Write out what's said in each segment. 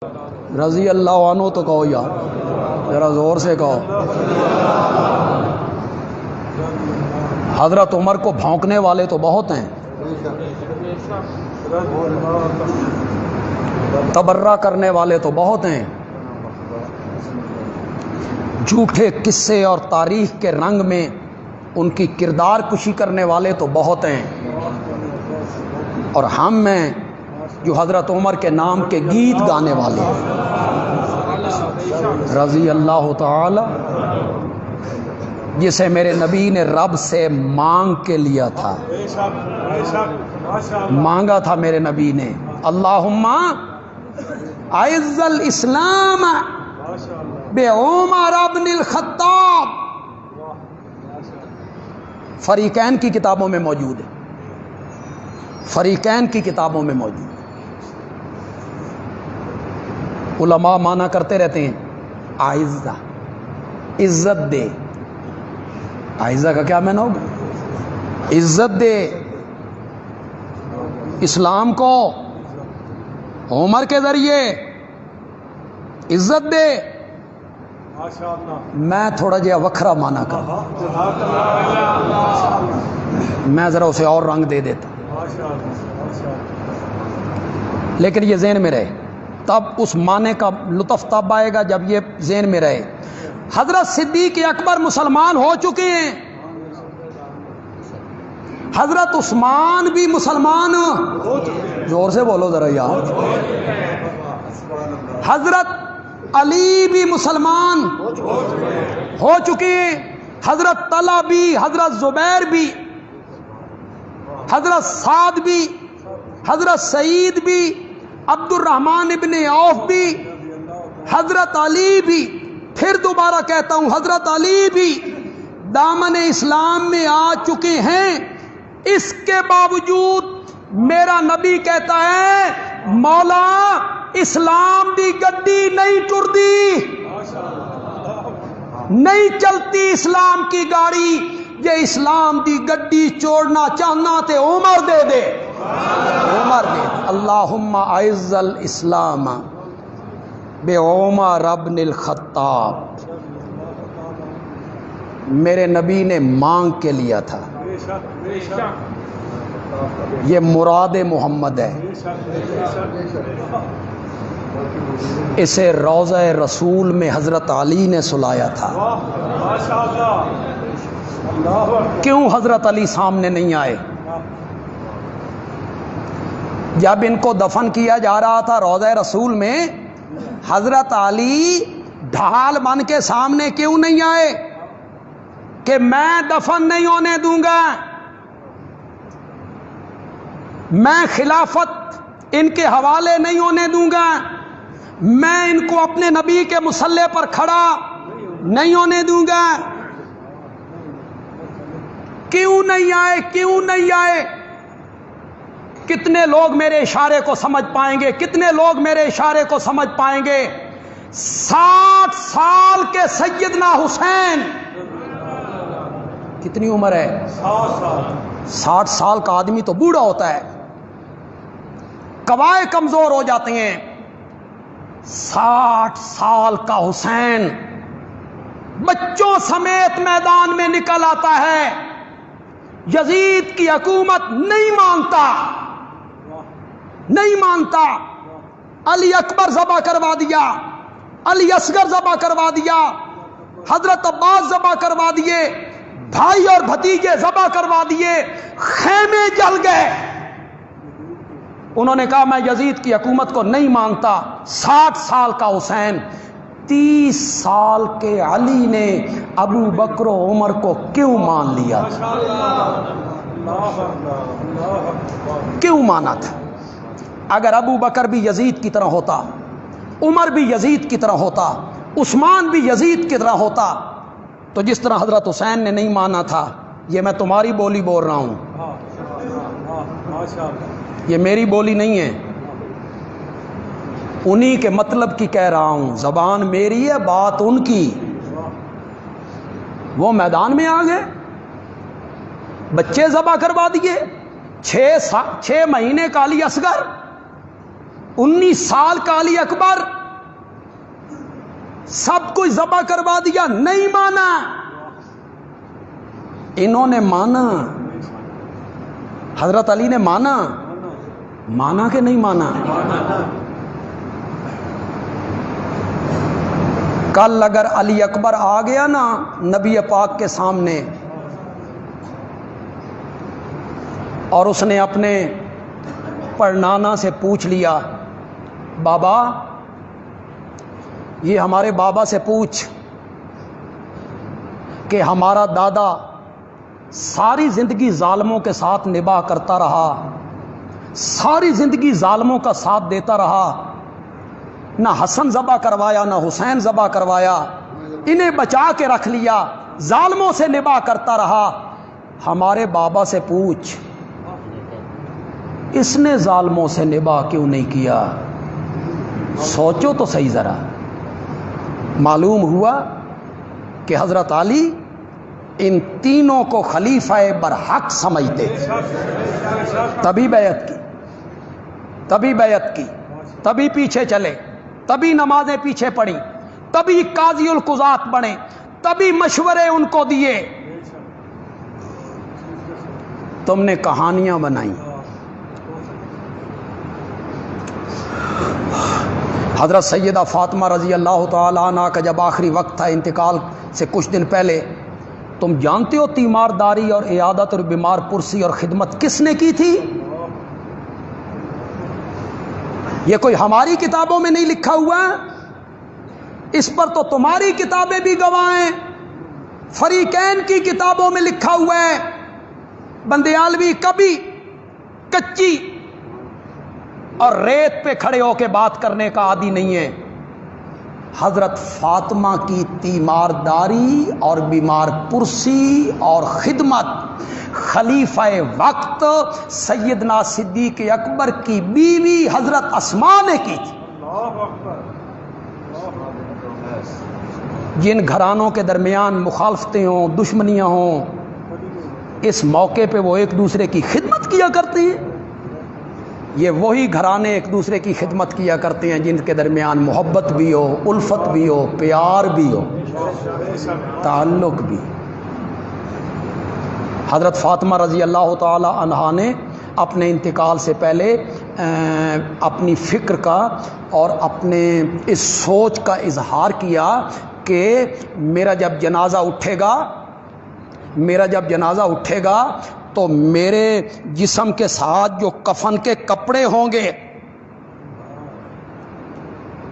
رضی اللہ عنہ تو کہو یار، ذرا زور سے کہو۔ حضرت عمر کو بھونکنے والے تو بہت ہیں، تبرہ کرنے والے تو بہت ہیں، جھوٹے قصے اور تاریخ کے رنگ میں ان کی کردار کشی کرنے والے تو بہت ہیں، اور ہم ہیں جو حضرت عمر کے نام کے گیت گانے والے ہیں۔ رضی اللہ تعالی، جسے میرے نبی نے رب سے مانگ کے لیا تھا، مانگا تھا میرے نبی نے، اللہم اعز الاسلام بعمر بن الخطاب۔ فریقین کی کتابوں میں موجود ہے، فریقین کی کتابوں میں موجود ہے۔ علماء مانا کرتے رہتے ہیں اعزہ، عزت دے۔ اعزہ کا کیا معنی ہوگا؟ عزت دے اسلام کو، عمر کے ذریعے عزت دے۔ میں تھوڑا جہا وکھرا مانا کر، میں ذرا اسے اور رنگ دے دیتا، لیکن یہ ذہن میں رہے، تب اس معنی کا لطف تب آئے گا جب یہ ذہن میں رہے۔ حضرت صدیق اکبر مسلمان ہو چکے ہیں، حضرت عثمان بھی مسلمان، زور سے بولو ذرا یار، حضرت علی بھی مسلمان ہو چکے ہیں، حضرت طلحہ بھی، حضرت زبیر بھی، حضرت سعد بھی، حضرت سعید بھی، عبد الرحمن ابن عوف بھی، حضرت علی بھی، پھر دوبارہ کہتا ہوں حضرت علی بھی دامن اسلام میں آ چکے ہیں۔ اس کے باوجود میرا نبی کہتا ہے مولا اسلام دی گڈی نہیں ٹردی، نہیں چلتی اسلام کی گاڑی، یہ اسلام دی گڈی چوڑنا چاہنا تے عمر دے دے، عمر دے دے۔ اللہم اعز الاسلام بعمر بن الخطاب۔ میرے نبی نے مانگ کے لیا تھا، یہ مراد محمد ہے، اسے روضہ رسول میں حضرت علی نے سلایا تھا۔ کیوں حضرت علی سامنے نہیں آئے؟ جب ان کو دفن کیا جا رہا تھا روضہ رسول میں، حضرت علی ڈھال بن کے سامنے کیوں نہیں آئے کہ میں دفن نہیں ہونے دوں گا، میں خلافت ان کے حوالے نہیں ہونے دوں گا، میں ان کو اپنے نبی کے مصلی پر کھڑا نہیں ہونے دوں گا؟ کیوں نہیں آئے؟ کیوں نہیں آئے؟ کتنے لوگ میرے اشارے کو سمجھ پائیں گے؟ کتنے لوگ میرے اشارے کو سمجھ پائیں گے؟ 60 سال کے سیدنا حسین، کتنی عمر ہے؟ 60 سال کا آدمی تو بوڑھا ہوتا ہے، قوائے کمزور ہو جاتے ہیں۔ 60 سال کا حسین بچوں سمیت میدان میں نکل آتا ہے، یزید کی حکومت نہیں مانتا، نہیں مانتا۔ علی اکبر ذبح کروا دیا، علی اصغر ذبح کروا دیا، حضرت عباس ذبح کروا دیے، بھائی اور بھتیجے ذبح کروا دیے، خیمے جل گئے۔ انہوں نے کہا میں یزید کی حکومت کو نہیں مانتا۔ 60 سال کا حسین، 30 سال کے علی نے ابو بکر و عمر کو کیوں مان لیا تھا؟ کیوں مانا تھا؟ اگر ابو بکر بھی یزید کی طرح ہوتا، عمر بھی یزید کی طرح ہوتا، عثمان بھی یزید کی طرح ہوتا، تو جس طرح حضرت حسین نے نہیں مانا تھا، یہ میں تمہاری بولی بول رہا ہوں، یہ میری بولی نہیں ہے، انہی کے مطلب کی کہہ رہا ہوں، زبان میری ہے، بات ان کی۔ وہ میدان میں آ گئے، بچے ذبح کروا دیے، 6 مہینے کا علی اصغر، 19 سال کا علی اکبر سب کچھ ذبح کروا دیا، نہیں مانا. انہوں نے مانا، حضرت علی نے مانا کہ نہیں مانا؟ کل اگر علی اکبر آ گیا نا نبی پاک کے سامنے اور اس نے اپنے پڑنانا سے پوچھ لیا، بابا یہ ہمارے بابا سے پوچھ کہ ہمارا دادا ساری زندگی ظالموں کے ساتھ نباہ کرتا رہا، ساری زندگی ظالموں کا ساتھ دیتا رہا، نہ حسن ذبح کروایا نہ حسین ذبح کروایا، انہیں بچا کے رکھ لیا، ظالموں سے نباہ کرتا رہا. ہمارے بابا سے پوچھ اس نے ظالموں سے نباہ کیوں نہیں کیا؟ سوچو تو صحیح ذرا. معلوم ہوا کہ حضرت علی ان تینوں کو خلیفہ برحق سمجھتے تھے، تبھی بیعت کی، تبھی پیچھے چلے، تبھی نمازیں پیچھے پڑی، تبھی قاضی القضات بنے، تبھی مشورے ان کو دیے. تم نے کہانیاں بنائی. حضرت سیدہ فاطمہ رضی اللہ تعالی عنہ کا جب آخری وقت تھا انتقال سے کچھ دن پہلے، تم جانتے ہو تیمارداری اور عیادت اور بیمار پرسی اور خدمت کس نے کی تھی؟ یہ کوئی ہماری کتابوں میں نہیں لکھا ہوا، اس پر تو تمہاری کتابیں بھی گواہ ہیں، فریقین کی کتابوں میں لکھا ہوا ہے. بندیالوی کبھی کچی اور ریت پہ کھڑے ہو کے بات کرنے کا عادی نہیں ہے. حضرت فاطمہ کی تیمارداری اور بیمار پرسی اور خدمت خلیفہ وقت سیدنا صدیق اکبر کی بیوی حضرت اسماء نے کی تھی. جن گھرانوں کے درمیان مخالفتیں ہوں، دشمنیاں ہوں، اس موقع پہ وہ ایک دوسرے کی خدمت کیا کرتے ہیں. یہ وہی گھرانے ایک دوسرے کی خدمت کیا کرتے ہیں جن کے درمیان محبت بھی ہو، الفت بھی ہو، پیار بھی ہو، تعلق بھی. حضرت فاطمہ رضی اللہ تعالی عنہا نے اپنے انتقال سے پہلے اپنی فکر کا اور اپنے اس سوچ کا اظہار کیا کہ میرا جب جنازہ اٹھے گا تو میرے جسم کے ساتھ جو کفن کے کپڑے ہوں گے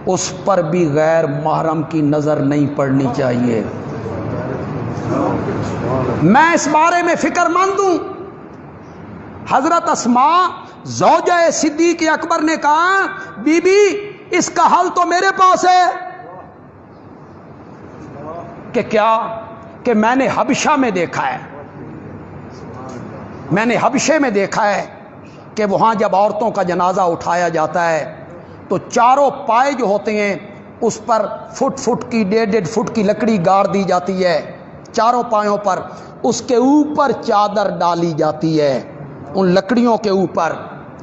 اس پر بھی غیر محرم کی نظر نہیں پڑنی چاہیے. میں اس بارے میں فکر مند ہوں. حضرت اسماء زوجہ صدیق اکبر نے کہا، بی بی اس کا حل تو میرے پاس ہے. کہ کیا؟ کہ میں نے حبشہ میں دیکھا ہے، میں نے حبشے میں دیکھا ہے کہ وہاں جب عورتوں کا جنازہ اٹھایا جاتا ہے تو چاروں پائے جو ہوتے ہیں اس پر فٹ کی 1.5 فٹ کی لکڑی گاڑ دی جاتی ہے، چاروں پایوں پر اس کے اوپر چادر ڈالی جاتی ہے، ان لکڑیوں کے اوپر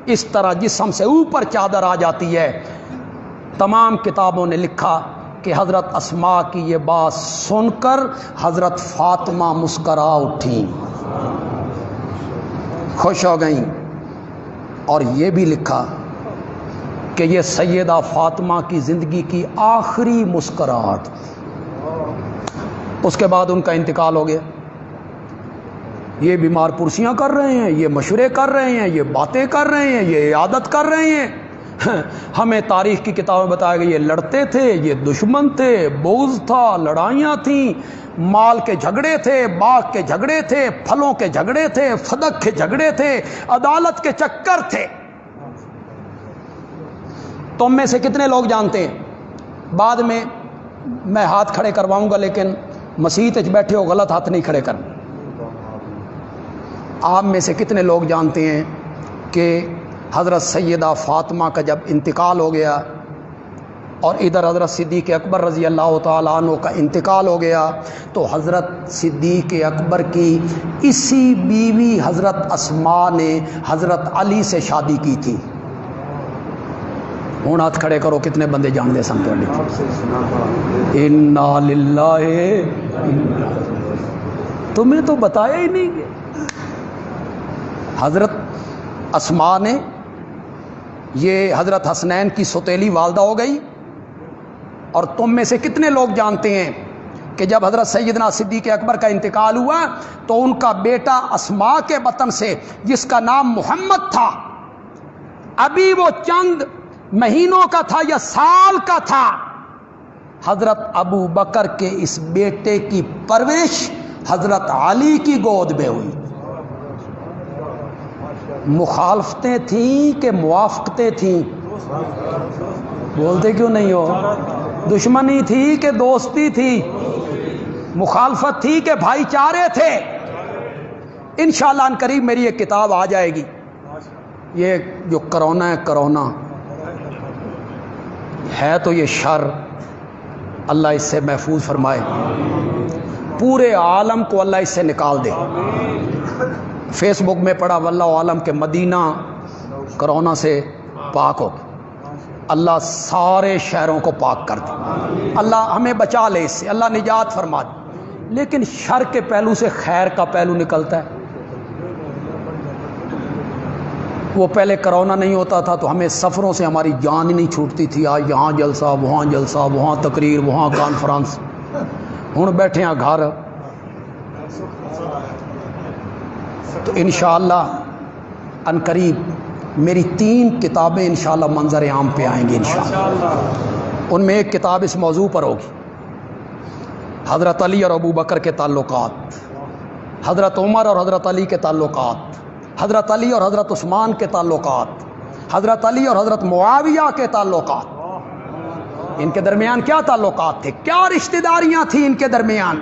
اس طرح جسم سے اوپر چادر آ جاتی ہے. تمام کتابوں نے لکھا کہ حضرت اسماء کی یہ بات سن کر حضرت فاطمہ مسکرا اٹھیں، خوش ہو گئیں. اور یہ بھی لکھا کہ یہ سیدہ فاطمہ کی زندگی کی آخری مسکراہٹ. اس کے بعد ان کا انتقال ہو گیا. یہ بیمار پرسیاں کر رہے ہیں، یہ مشورے کر رہے ہیں، یہ باتیں کر رہے ہیں، یہ عادت کر رہے ہیں. ہمیں تاریخ کی کتابیں بتایا گیا یہ لڑتے تھے، یہ دشمن تھے، بغض تھا، لڑائیاں تھیں، مال کے جھگڑے تھے، باغ کے جھگڑے تھے، پھلوں کے جھگڑے تھے، فدق کے جھگڑے تھے، عدالت کے چکر تھے. تم میں سے کتنے لوگ جانتے ہیں؟ بعد میں ہاتھ کھڑے کرواؤں گا لیکن مسیت وچ بیٹھے ہو غلط ہاتھ نہیں کھڑے کرنا. آپ میں سے کتنے لوگ جانتے ہیں کہ حضرت سیدہ فاطمہ کا جب انتقال ہو گیا اور ادھر حضرت صدیق اکبر رضی اللہ تعالیٰ عنہ کا انتقال ہو گیا تو حضرت صدیق اکبر کی اسی بیوی حضرت اسماء نے حضرت علی سے شادی کی تھی. ہوں ہاتھ کھڑے کرو کتنے بندے جان دے سن تھوڑی انا للہ تمہیں تو بتایا ہی نہیں کہ حضرت اسماء نے، یہ حضرت حسنین کی سوتیلی والدہ ہو گئی، اور تم میں سے کتنے لوگ جانتے ہیں کہ جب حضرت سیدنا صدیق اکبر کا انتقال ہوا تو ان کا بیٹا اسماء کے بطن سے جس کا نام محمد تھا، ابھی وہ چند مہینوں کا تھا یا سال کا تھا، حضرت ابو بکر کے اس بیٹے کی پرورش حضرت علی کی گود میں ہوئی۔ مخالفتیں تھیں کہ موافقتیں تھیں؟ بولتے کیوں نہیں ہو؟ دشمنی تھی کہ دوستی تھی؟ مخالفت تھی کہ بھائی چارے تھے؟ انشاءاللہ ان قریب میری ایک کتاب آ جائے گی۔ یہ جو کرونا ہے، کرونا ہے تو یہ شر، اللہ اس سے محفوظ فرمائے، پورے عالم کو اللہ اس سے نکال دے۔ فیس بک میں پڑھا واللہ عالم کے مدینہ کرونا سے پاک ہو، اللہ سارے شہروں کو پاک کر دے، اللہ ہمیں بچا لے اس سے، اللہ نجات فرما دے۔ لیکن شر کے پہلو سے خیر کا پہلو نکلتا ہے۔ وہ پہلے کرونا نہیں ہوتا تھا تو ہمیں سفروں سے ہماری جان ہی نہیں چھوٹتی تھی، آج یہاں جلسہ، وہاں تقریر، وہاں کانفرنس، ہوں بیٹھے ہیں گھر۔ تو انشاءاللہ ان قریب میری 3 کتابیں انشاءاللہ منظر عام پہ آئیں گی انشاءاللہ۔ ان میں ایک کتاب اس موضوع پر ہوگی، حضرت علی اور ابو بکر کے تعلقات، حضرت عمر اور حضرت علی کے تعلقات، حضرت علی اور حضرت عثمان کے تعلقات، حضرت علی اور حضرت معاویہ کے تعلقات، ان کے درمیان کیا تعلقات تھے، کیا رشتہ داریاں تھیں ان کے درمیان۔